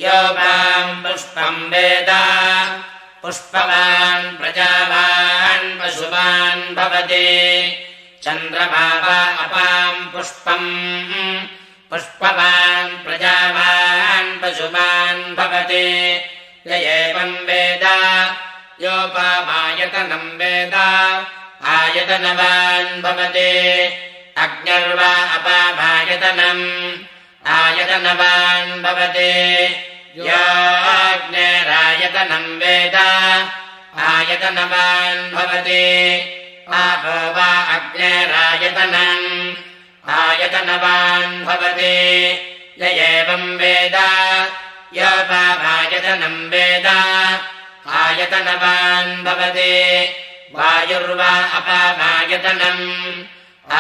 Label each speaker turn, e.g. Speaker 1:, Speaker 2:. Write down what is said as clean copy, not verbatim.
Speaker 1: योपां पुष्पं वेद पुष्पवान् प्रजावान् पशुवान् भवति चन्द्रमा वा अपां पुष्पम् पुष्पवान् प्रजावान् पशुवान् भवति य एवं वेद योपामायतनं वेद आयतनवान् भवति अग्निर्वा अपामायतनम् आयतनवान् भवति योऽग्निरायतनं वेद आयतनवान् भवति आपो वा अग्निरायतनम् आयतनवान् भवति य एवं वेद योपामायतनं वेद आयतनवान् भवति वायुर्वा अपामायतनम्